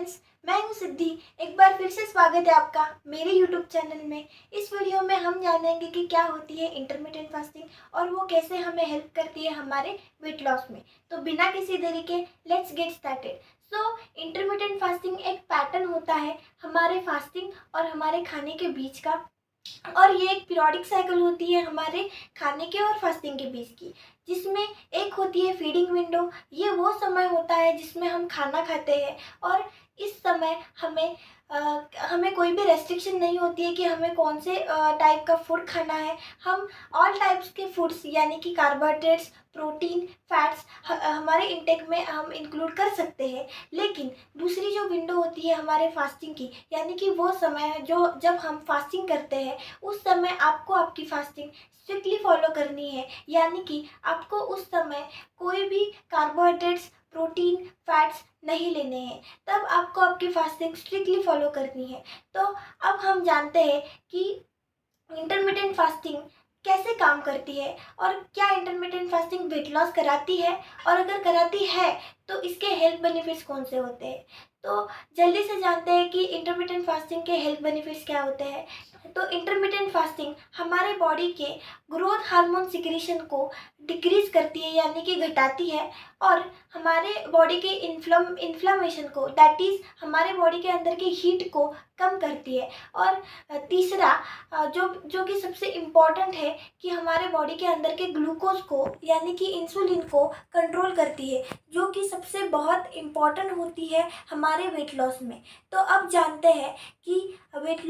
Friends, मैं हूं सिद्धि। एक बार फिर से स्वागत है आपका मेरे यूट्यूब चैनल में। इस वीडियो में हम जानेंगे कि क्या होती है इंटरमिटेंट फास्टिंग और वो कैसे हमें हेल्प करती है हमारे वेट लॉस में। तो बिना किसी देरी के let's get started. So intermittent fasting एक पैटर्न होता है हमारे फास्टिंग और हमारे खाने के बीच का, और ये एक पीरियोडिक साइकिल होती है हमारे खाने के और फास्टिंग के बीच की, जिसमें एक होती है फीडिंग विंडो। ये वो समय होता है जिसमें हम खाना खाते हैं और इस समय हमें कोई भी रेस्ट्रिक्शन नहीं होती है कि हमें कौन से टाइप का फूड खाना है। हम ऑल टाइप्स के फूड्स यानी कि कार्बोहाइड्रेट्स, प्रोटीन, फैट्स हमारे इंटेक में हम इंक्लूड कर सकते हैं। लेकिन दूसरी जो विंडो होती है हमारे फास्टिंग की, यानी कि वो समय है जो जब हम फास्टिंग करते हैं, उस समय आपको आपकी फास्टिंग स्ट्रिक्टली फॉलो करनी है। यानी कि आपको उस समय कोई भी कार्बोहाइड्रेट्स, प्रोटीन, फैट्स नहीं लेने हैं। तब आपको आपकी फास्टिंग स्ट्रिक्टली फॉलो करनी है। तो अब हम जानते हैं कि इंटरमिटेंट फास्टिंग कैसे काम करती है और क्या इंटरमिटेंट फास्टिंग वेट लॉस कराती है, और अगर कराती है तो इसके हेल्थ बेनिफिट्स कौन से होते हैं। तो जल्दी से जानते हैं कि इंटरमिटेंट फास्टिंग के हेल्थ बेनिफिट्स क्या होते हैं। तो इंटरमिटेंट फास्टिंग हमारे बॉडी के ग्रोथ हार्मोन सिक्रीशन को डिक्रीज करती है यानी कि घटाती है, और हमारे बॉडी के इन्फ्लामेशन को, दैट इज़ हमारे बॉडी के अंदर की हीट को कम करती है। और तीसरा जो जो कि सबसे इम्पॉर्टेंट है कि हमारे बॉडी के अंदर के ग्लूकोज को यानी कि इंसुलिन को कंट्रोल करती है, जो कि सबसे बहुत इम्पॉर्टेंट होती है हमारे वेट लॉस में। तो अब जानते हैं कि वेट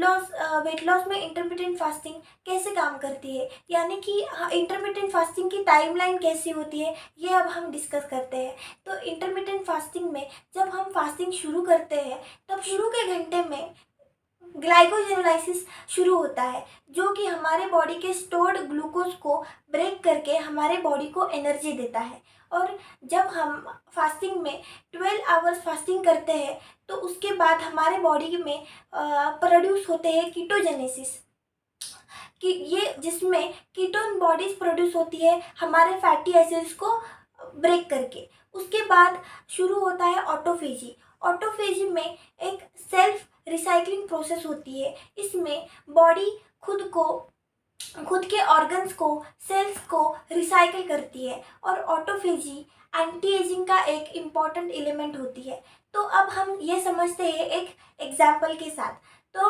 लॉस में इंटरमिटेंट फास्टिंग कैसे काम करती है, यानी कि इंटरमिटेंट फास्टिंग की टाइमलाइन कैसी होती है, ये अब हम डिस्कस करते हैं। तो इंटरमिटेंट फास्टिंग में जब हम फास्टिंग शुरू करते हैं, तब शुरू के घंटे में ग्लाइकोजेनोलाइसिस शुरू होता है, जो कि हमारे बॉडी के स्टोर्ड ग्लूकोज को ब्रेक करके हमारे बॉडी को एनर्जी देता है। और जब हम फास्टिंग में 12 आवर्स फास्टिंग करते हैं, तो उसके बाद हमारे बॉडी में प्रोड्यूस होते हैं कीटोजेनेसिस, कि ये जिसमें कीटोन बॉडीज प्रोड्यूस होती है हमारे फैटी एसिड्स को ब्रेक करके। उसके बाद शुरू होता है ऑटोफेजी। ऑटोफेजी में एक सेल्फ रिसाइकलिंग प्रोसेस होती है। इसमें बॉडी खुद के ऑर्गन्स को, सेल्स को रिसाइकिल करती है, और ऑटोफेजी एंटी एजिंग का एक इम्पॉर्टेंट एलिमेंट होती है। तो अब हम ये समझते हैं एक एग्जाम्पल के साथ। तो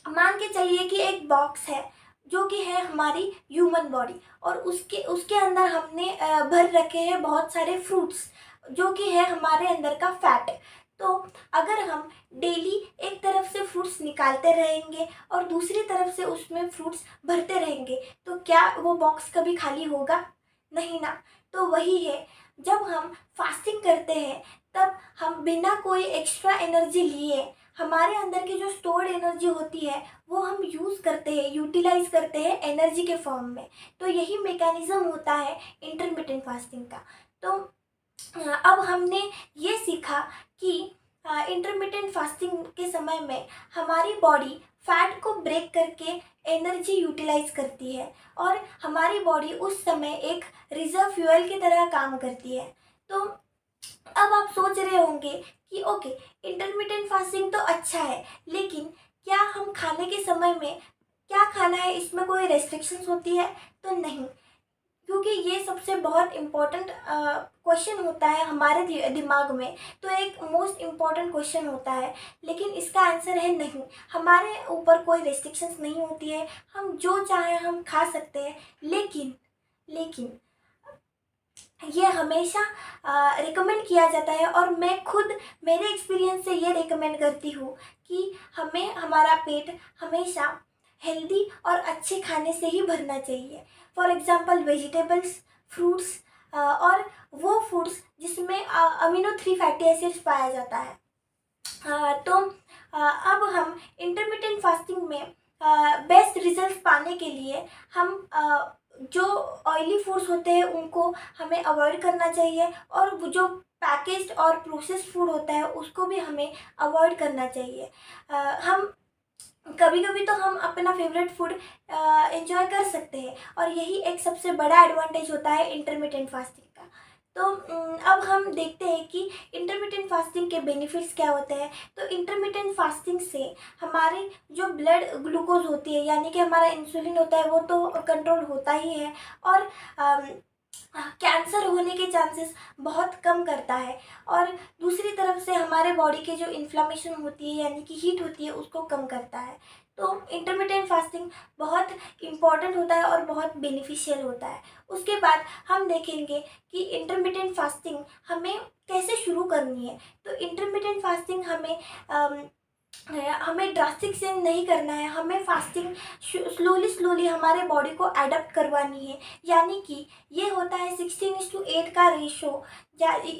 मान के चलिए कि एक बॉक्स है जो कि है हमारी ह्यूमन बॉडी, और उसके अंदर हमने भर रखे हैं बहुत सारे फ्रूट्स, जो कि है हमारे अंदर का फैट। तो अगर हम डेली एक तरफ से फ्रूट्स निकालते रहेंगे और दूसरी तरफ से उसमें फ्रूट्स भरते रहेंगे, तो क्या वो बॉक्स कभी खाली होगा? नहीं ना। तो वही है, जब हम फास्टिंग करते हैं तब हम बिना कोई एक्स्ट्रा एनर्जी लिए हमारे अंदर की जो स्टोर्ड एनर्जी होती है वो हम यूज़ करते हैं, यूटिलाइज करते हैं एनर्जी के फॉर्म में। तो यही मैकेनिज्म होता है इंटरमिटेंट फास्टिंग का। तो अब हमने ये सीखा कि इंटरमिटेंट फास्टिंग के समय में हमारी बॉडी फैट को ब्रेक करके एनर्जी यूटिलाइज करती है, और हमारी बॉडी उस समय एक रिजर्व फ्यूल की तरह काम करती है। तो अब आप सोच रहे होंगे कि ओके, इंटरमिटेंट फास्टिंग तो अच्छा है, लेकिन क्या हम खाने के समय में क्या खाना है इसमें कोई रेस्ट्रिक्शंस होती है? तो नहीं, क्योंकि ये सबसे बहुत इम्पोर्टेंट क्वेश्चन होता है हमारे दिमाग में। तो एक मोस्ट इम्पॉर्टेंट क्वेश्चन होता है, लेकिन इसका आंसर है नहीं। हमारे ऊपर कोई रेस्ट्रिक्शंस नहीं होती है, हम जो चाहें हम खा सकते हैं। लेकिन ये हमेशा रिकमेंड किया जाता है, और मैं खुद मेरे एक्सपीरियंस से ये रिकमेंड करती हूँ कि हमें हमारा पेट हमेशा हेल्दी और अच्छे खाने से ही भरना चाहिए। फॉर एग्जांपल वेजिटेबल्स, फ्रूट्स, और वो फूड्स जिसमें अमीनो 3 फैटी एसिड्स पाया जाता है। तो अब हम इंटरमिटेंट फास्टिंग में बेस्ट रिजल्ट्स पाने के लिए हम जो ऑयली फूड्स होते हैं उनको हमें अवॉइड करना चाहिए, और वो जो पैकेज्ड और प्रोसेस्ड फूड होता है उसको भी हमें अवॉइड करना चाहिए। हम कभी कभी तो हम अपना फेवरेट फूड एंजॉय कर सकते हैं, और यही एक सबसे बड़ा एडवांटेज होता है इंटरमिटेंट फास्टिंग का। तो अब हम देखते हैं कि इंटरमिटेंट फास्टिंग के बेनिफिट्स क्या होते हैं। तो इंटरमिटेंट फास्टिंग से हमारी जो ब्लड ग्लूकोज होती है, यानी कि हमारा इंसुलिन होता है, वो तो कंट्रोल होता ही है, और कैंसर होने के चांसेस बहुत कम करता है। और दूसरी तरफ से हमारे बॉडी के जो इन्फ्लामेशन होती है, यानी कि हीट होती है, उसको कम करता है। तो इंटरमिटेंट फास्टिंग बहुत इम्पॉर्टेंट होता है और बहुत बेनिफिशियल होता है। उसके बाद हम देखेंगे कि इंटरमिटेंट फास्टिंग हमें कैसे शुरू करनी है। तो इंटरमिटेंट फास्टिंग हमें ड्रास्टिक से नहीं करना है, हमें फास्टिंग स्लोली हमारे बॉडी को एडप्ट करवानी है। यानी कि ये होता है 16:8 का रेशो,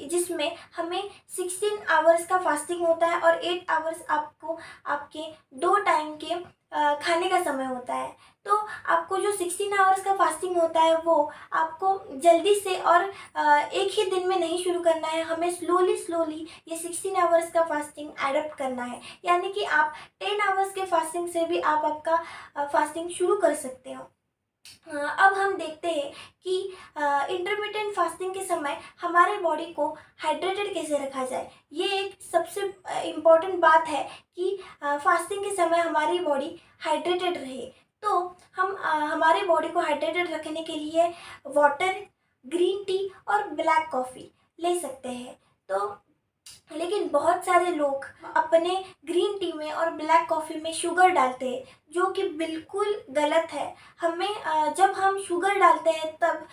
जिसमें हमें 16 आवर्स का फास्टिंग होता है और 8 आवर्स आपको आपके 2 टाइम के खाने का समय होता है। तो आपको जो 16 आवर्स का फास्टिंग होता है वो आपको जल्दी से और एक ही दिन में नहीं शुरू करना है, हमें स्लोली ये 16 आवर्स का फास्टिंग एडप्ट करना है। यानी कि आप 10 आवर्स के फास्टिंग से भी आप आपका फास्टिंग शुरू कर सकते हो। अब हम देखते हैं कि इंटरमिटेंट फास्टिंग के समय हमारे बॉडी को हाइड्रेटेड कैसे रखा जाए। ये एक सबसे इम्पॉर्टेंट बात है कि फास्टिंग के समय हमारी बॉडी हाइड्रेटेड रहे। तो हम हमारे बॉडी को हाइड्रेटेड रखने के लिए वाटर, ग्रीन टी और ब्लैक कॉफ़ी ले सकते हैं। तो लेकिन बहुत सारे लोग अपने ग्रीन टी में और ब्लैक कॉफ़ी में शुगर डालते हैं, जो कि बिल्कुल गलत है। हमें जब हम शुगर डालते हैं तब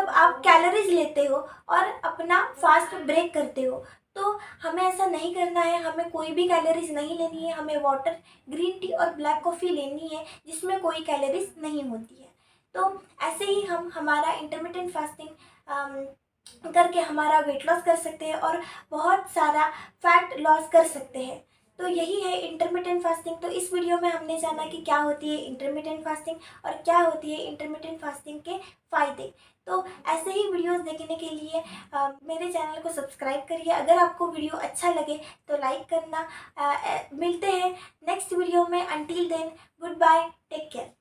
आप कैलोरीज लेते हो और अपना फास्ट ब्रेक करते हो। तो हमें ऐसा नहीं करना है, हमें कोई भी कैलोरीज नहीं लेनी है, हमें वाटर, ग्रीन टी और ब्लैक कॉफ़ी लेनी है जिसमें कोई कैलोरीज नहीं होती है। तो ऐसे ही हम हमारा इंटरमिटेंट फास्टिंग करके हमारा वेट लॉस कर सकते हैं और बहुत सारा फैट लॉस कर सकते हैं। तो यही है इंटरमिटेंट फास्टिंग। तो इस वीडियो में हमने जाना कि क्या होती है इंटरमिटेंट फास्टिंग और क्या होती है इंटरमिटेंट फास्टिंग के फ़ायदे। तो ऐसे ही वीडियोस देखने के लिए मेरे चैनल को सब्सक्राइब करिए। अगर आपको वीडियो अच्छा लगे तो लाइक करना। मिलते हैं नेक्स्ट वीडियो में। Until then, goodbye, take care.